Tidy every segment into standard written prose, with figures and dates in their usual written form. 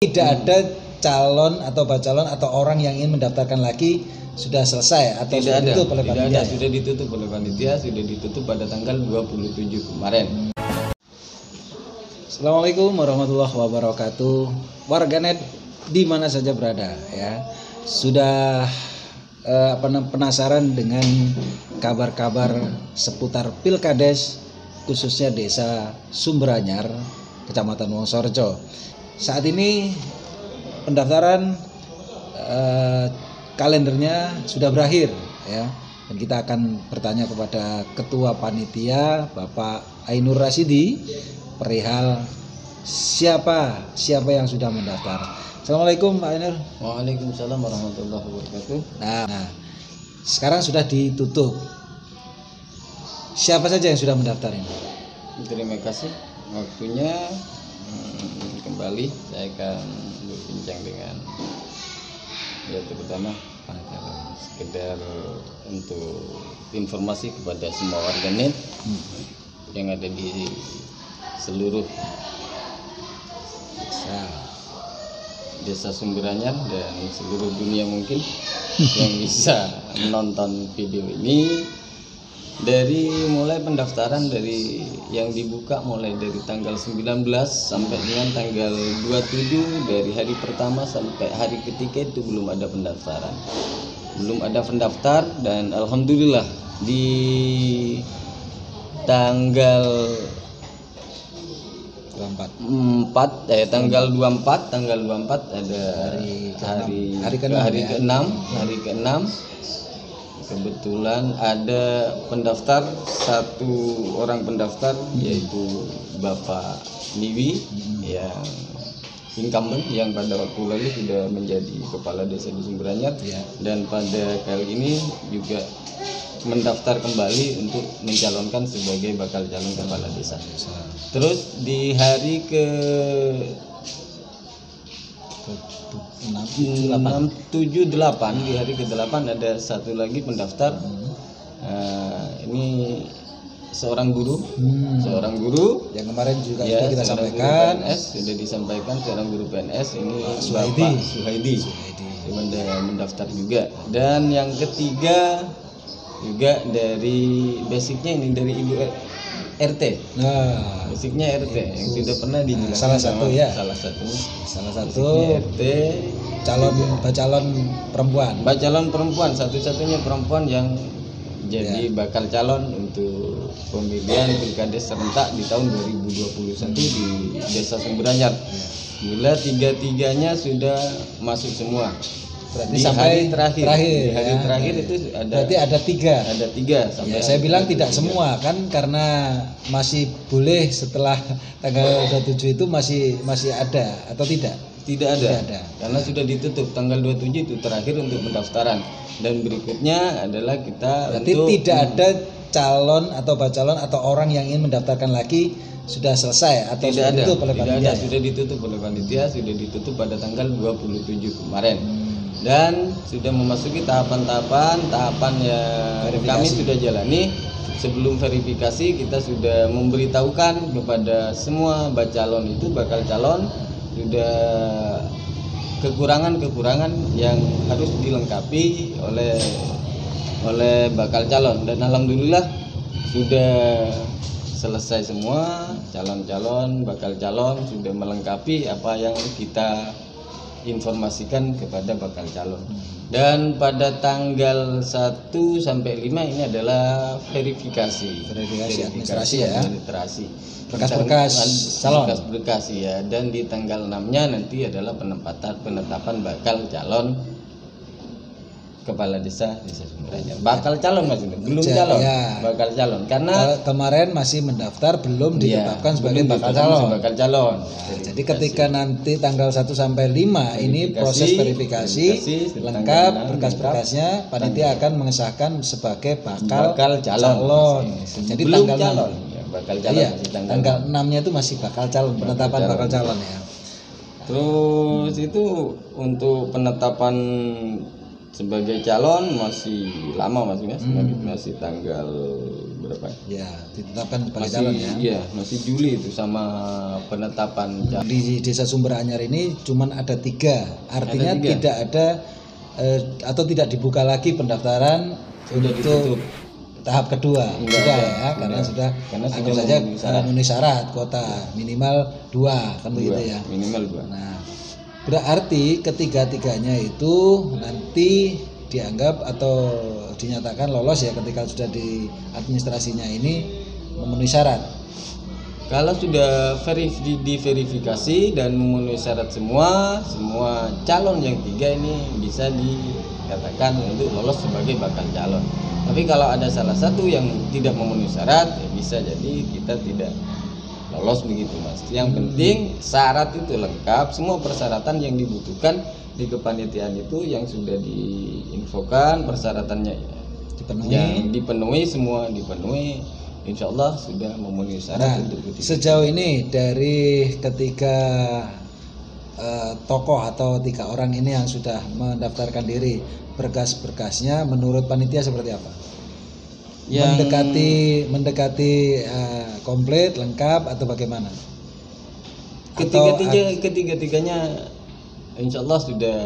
Tidak ada calon atau bacalon atau orang yang ingin mendaftarkan lagi sudah selesai atau sudah ditutup oleh panitia? Sudah ditutup oleh panitia, sudah ditutup pada tanggal 27 kemarin. Assalamualaikum warahmatullahi wabarakatuh. Warganet di mana saja berada ya. Sudah penasaran dengan kabar-kabar seputar Pilkades khususnya Desa Sumberanyar, Kecamatan Wonosorejo. Saat ini pendaftaran kalendernya sudah berakhir ya, dan kita akan bertanya kepada Ketua Panitia Bapak Ainur Rasidi perihal siapa yang sudah mendaftar. Assalamualaikum Pak Ainur. Waalaikumsalam warahmatullahi wabarakatuh. Nah, sekarang sudah ditutup. Siapa saja yang sudah mendaftar ini? Terima kasih waktunya. Kembali saya akan berbincang dengan terutama sekedar untuk informasi kepada semua warganet yang ada di seluruh Desa Sumberanyar dan seluruh dunia mungkin yang bisa menonton video ini. Dari mulai pendaftaran dari yang dibuka mulai dari tanggal 19 sampai dengan tanggal 27, dari hari pertama sampai hari ketiga itu belum ada pendaftaran. Belum ada pendaftar, dan alhamdulillah di tanggal 24 tanggal 24 ada hari ke-6 kebetulan ada pendaftar, satu orang pendaftar yaitu Bapak Niwi yang incumbent yang pada waktu lalu sudah menjadi kepala desa di Sumberanyar dan pada kali ini juga mendaftar kembali untuk mencalonkan sebagai bakal calon kepala desa. Terus di hari ke 678 di hari ke-8 ada satu lagi pendaftar. Ini seorang guru yang kemarin juga sudah kita sampaikan, sudah disampaikan, seorang guru PNS ini Suhaidi mendaftar juga. Dan yang ketiga juga dari basicnya ini dari Ibu RT. Basicnya RT yang sudah pernah dijelaskan salah satu RT calon perempuan satu-satunya perempuan yang jadi bakal calon untuk pemilihan Pilkades serentak di tahun 2021 di Desa Sumberanyar. Bila tiga-tiganya sudah masuk semua. Berarti di sampai hari terakhir itu berarti ada tiga sampai saya bilang tidak semua kan, karena masih boleh setelah tanggal 27 itu masih ada atau tidak ada karena sudah ditutup tanggal 27 itu terakhir untuk pendaftaran, dan berikutnya adalah kita berarti tidak ada calon atau bacalon atau orang yang ingin mendaftarkan lagi sudah selesai atau sudah ditutup oleh panitia? Sudah ditutup oleh panitia, sudah ditutup pada tanggal 27 kemarin. Dan sudah memasuki tahapan yang kami sudah jalani. Sebelum verifikasi kita sudah memberitahukan kepada semua bakal calon sudah kekurangan yang harus dilengkapi oleh bakal calon, dan alhamdulillah sudah selesai semua. Calon bakal calon sudah melengkapi apa yang kita informasikan kepada bakal calon. Dan pada tanggal 1 sampai 5 ini adalah verifikasi administrasi berkas calon. Dan di tanggal 6-nya nanti adalah penetapan bakal calon kepala desa Sumberanyar. Bakal calon maksudnya, belum calon. Bakal calon karena kemarin masih mendaftar, belum ditetapkan sebagai bakal calon. Jadi ketika nanti tanggal 1 sampai 5 ini proses verifikasi lengkap berkas-berkasnya, panitia akan mengesahkan sebagai bakal calon. Jadi belum tanggal calon. Bakal calon tanggal 6-nya itu masih bakal calon, penetapan bakal calon ya. Terus itu untuk penetapan sebagai calon masih lama Mas, masih tanggal berapa? Ya, ditetapkan sebagai calon ya. Iya, masih Juli itu sama penetapan calon. Di Desa Sumberanyar ini cuman ada 3, artinya ada 3. Tidak ada atau tidak dibuka lagi pendaftaran sudah untuk ditutup. Tahap kedua. Sudah ya, karena sudah anggap saja memenuhi syarat kuota minimal 2 kan begitu ya. Minimal 2. Nah, berarti ketiga-tiganya itu nanti dianggap atau dinyatakan lolos ya ketika sudah di administrasinya ini memenuhi syarat. Kalau sudah diverifikasi dan memenuhi syarat semua calon yang 3 ini bisa dikatakan untuk lolos sebagai bakal calon. Tapi kalau ada salah satu yang tidak memenuhi syarat, ya bisa jadi kita tidak lolos begitu Mas. Yang penting syarat itu lengkap, semua persyaratan yang dibutuhkan di kepanitiaan itu yang sudah diinfokan, persyaratannya dipenuhi, semua dipenuhi, insya Allah sudah memenuhi syarat. Sejauh ini dari ketiga tokoh atau 3 orang ini yang sudah mendaftarkan diri, berkas-berkasnya menurut panitia seperti apa? Mendekati komplit, lengkap atau bagaimana? Ketiga-tiganya insya Allah sudah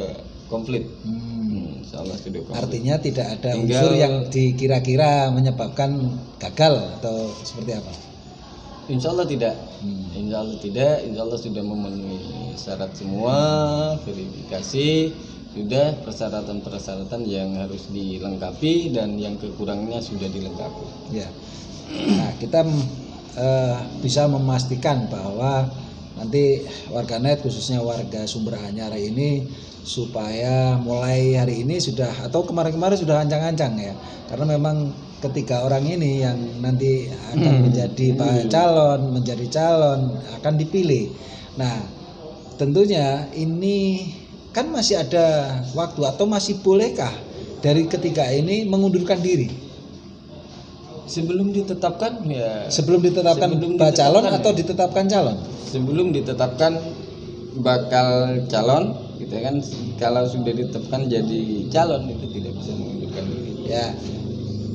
komplit. Insya Allah sudah komplit. Artinya tidak ada unsur yang dikira-kira menyebabkan gagal atau seperti apa? Insya Allah tidak. Insya Allah tidak. Insya Allah sudah memenuhi syarat semua, verifikasi, sudah persyaratan-persyaratan yang harus dilengkapi dan yang kekurangannya sudah dilengkapi. Ya. Nah, kita bisa memastikan bahwa nanti warganet khususnya warga Sumberanyar ini supaya mulai hari ini sudah atau kemarin-kemarin sudah ancang-ancang ya, karena memang ketiga orang ini yang nanti akan menjadi calon akan dipilih. Nah, tentunya ini kan masih ada waktu atau masih bolehkah dari ketiga ini mengundurkan diri? Sebelum ditetapkan calon atau ditetapkan calon? Sebelum ditetapkan bakal calon, gitu kan. Kalau sudah ditetapkan jadi calon itu tidak bisa mengundurkan diri. Ya.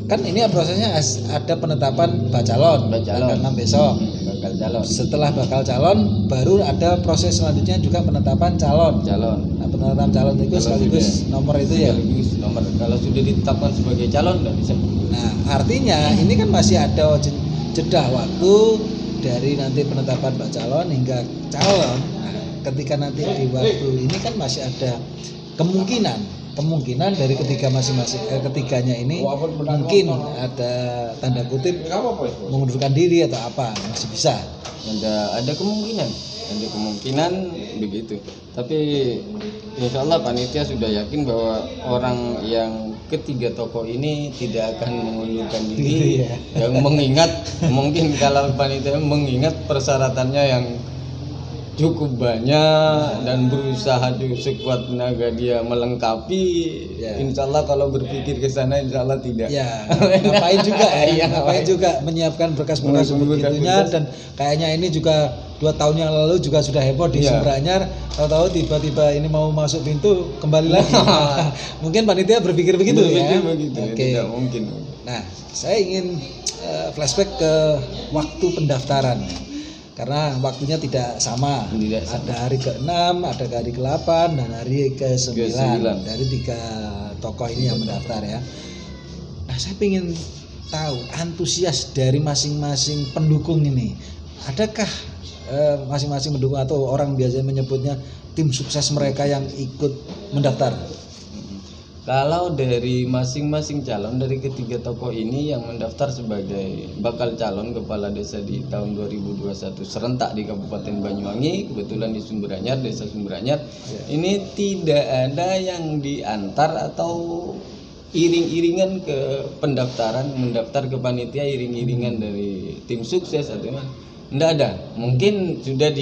Kan ini prosesnya ada penetapan bacalon tanggal 6 besok. Bakal calon. Setelah bakal calon baru ada proses selanjutnya juga penetapan calon. Nah, penetapan calon itu sekaligus nomor itu ya. Nomor. Kalau sudah ditetapkan sebagai calon nggak bisa. Nah, artinya ini kan masih ada jeda waktu dari nanti penetapan bacalon hingga calon. Nah, ketika nanti di waktu ini kan masih ada kemungkinan dari ketiganya ini mungkin ada tanda kutip mengundurkan diri atau apa, masih bisa. Ada kemungkinan begitu. Tapi insya Allah panitia sudah yakin bahwa orang yang ketiga tokoh ini tidak akan mengundurkan diri. Yang mengingat mungkin kalau panitia mengingat persyaratannya yang cukup banyak dan berusaha sekuat tenaga dia melengkapi. Insya Allah kalau berpikir ke sana insya Allah tidak. Ngapain juga ngapain juga menyiapkan berkas-berkas begitunya, dan kayaknya ini juga 2 tahun yang lalu juga sudah heboh di Sumberanyar. Tahu-tahu tiba-tiba ini mau masuk pintu kembali lagi. Mungkin panitia berpikir begitu ya. Tidak mungkin. Nah, saya ingin flashback ke waktu pendaftaran. Karena waktunya tidak sama. Ada hari ke-6, ada hari ke-8, dan hari ke-9 dari 3 tokoh ini yang mendaftar ya. Nah, saya ingin tahu antusias dari masing-masing pendukung ini. Adakah masing-masing pendukung atau orang biasanya menyebutnya tim sukses mereka yang ikut mendaftar? Kalau dari masing-masing calon dari ketiga tokoh ini yang mendaftar sebagai bakal calon kepala desa di tahun 2021 serentak di Kabupaten Banyuwangi, kebetulan di Sumberanyar, Desa Sumberanyar, ini tidak ada yang diantar atau iring-iringan ke pendaftaran, mendaftar ke panitia iring-iringan dari tim sukses atau tidak ada. Mungkin sudah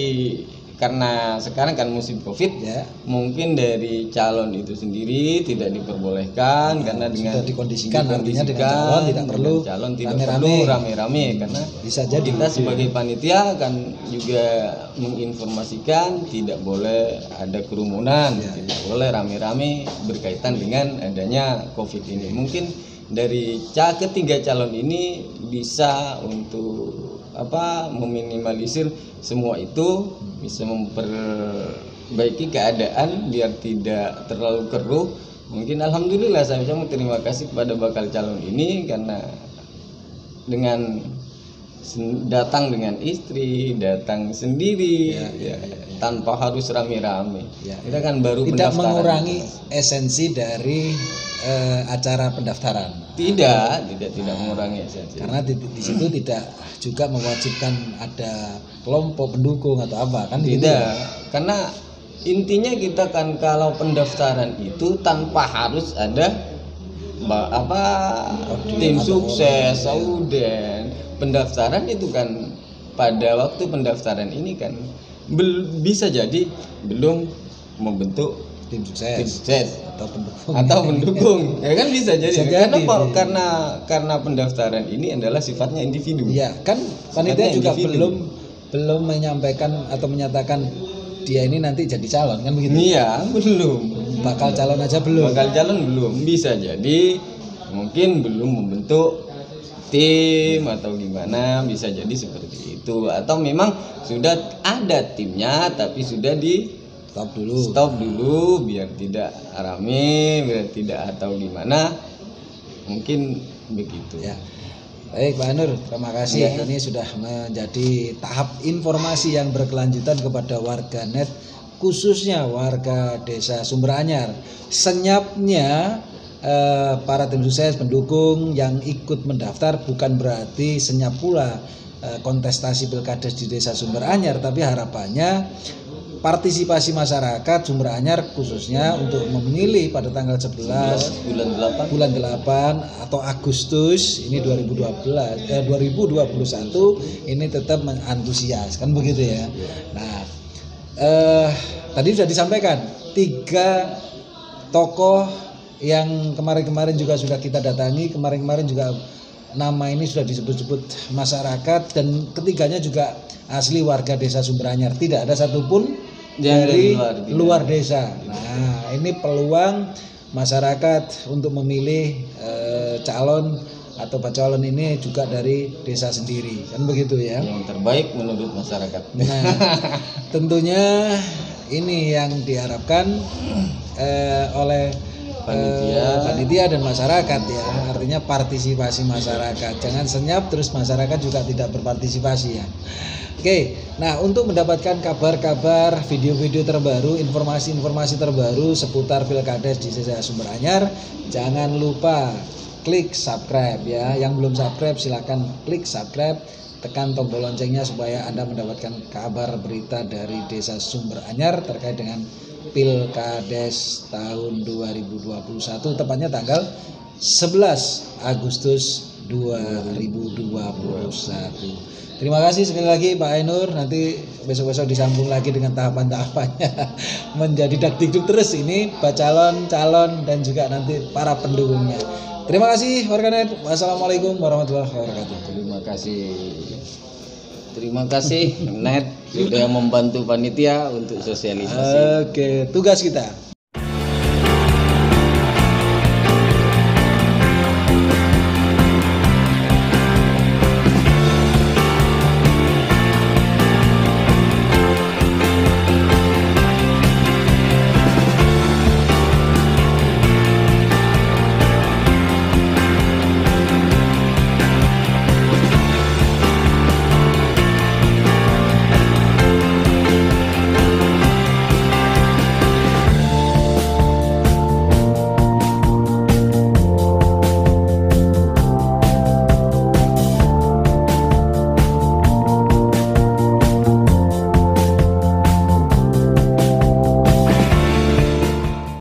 karena sekarang kan musim Covid ya, mungkin dari calon itu sendiri tidak diperbolehkan karena dengan dikondisikan artinya dengan calon tidak perlu rame-rame karena bisa jadi kita sebagai panitia kan juga menginformasikan tidak boleh ada kerumunan, tidak boleh rame-rame berkaitan dengan adanya Covid ini. Mungkin dari ketiga calon ini bisa untuk meminimalisir semua itu, bisa memperbaiki keadaan biar tidak terlalu keruh. Mungkin alhamdulillah saya ucapkan terima kasih kepada bakal calon ini karena dengan datang dengan istri, datang sendiri tanpa harus rame-rame. Kita kan baru tidak mengurangi esensi dari acara pendaftaran. Tidak mengurangi esensi. Karena di situ tidak juga mewajibkan ada kelompok pendukung atau apa kan? Tidak. Gitu. Karena intinya kita kan kalau pendaftaran itu tanpa harus ada tim sukses, auden. Pendaftaran itu kan pada waktu pendaftaran ini kan bisa jadi belum membentuk tim sukses atau pendukung ya kan bisa jadi. Karena pendaftaran ini adalah sifatnya individu. Ya kan panitia juga belum menyampaikan atau menyatakan dia ini nanti jadi calon kan begitu. Iya, belum. Bakal calon aja belum. Bakal calon belum. Bisa jadi mungkin belum membentuk tim atau gimana, bisa jadi seperti itu, atau memang sudah ada timnya tapi sudah stop dulu biar tidak rame, biar tidak atau gimana, mungkin begitu ya. Baik Pak Nur, terima kasih ya. Ini sudah menjadi tahap informasi yang berkelanjutan kepada warga net, khususnya warga Desa Sumberanyar. Senyapnya para tim sukses pendukung yang ikut mendaftar bukan berarti senyap pula kontestasi pilkades di Desa Sumberanyar, tapi harapannya partisipasi masyarakat Sumberanyar khususnya untuk memilih pada tanggal 11 bulan 8 atau Agustus ini 2021 ini tetap mengantusias kan begitu ya. Nah tadi sudah disampaikan 3 tokoh yang kemarin-kemarin juga sudah kita datangi, kemarin-kemarin juga nama ini sudah disebut-sebut masyarakat dan ketiganya juga asli warga Desa Sumberanyar, tidak ada satupun dari luar desa. Nah ini peluang masyarakat untuk memilih calon atau calon ini juga dari desa sendiri kan begitu ya, yang terbaik menurut masyarakat. Nah tentunya ini yang diharapkan oleh panitia dan masyarakat ya, artinya partisipasi masyarakat, jangan senyap terus masyarakat juga tidak berpartisipasi ya. Oke, nah untuk mendapatkan kabar-kabar, video-video terbaru, informasi-informasi terbaru seputar Pilkades di Desa Sumberanyar, jangan lupa klik subscribe ya. Yang belum subscribe silakan klik subscribe, tekan tombol loncengnya supaya Anda mendapatkan kabar berita dari Desa Sumberanyar terkait dengan Pilkades tahun 2021, tepatnya tanggal 11 Agustus 2021. Terima kasih sekali lagi Pak Ainur. Nanti besok-besok disambung lagi dengan tahapan-tahapannya menjadi dakdikduk terus ini calon dan juga nanti para pendukungnya. Terima kasih warganet. Wassalamualaikum warahmatullahi wabarakatuh. Terima kasih net sudah membantu panitia untuk sosialisasi. Oke, tugas kita.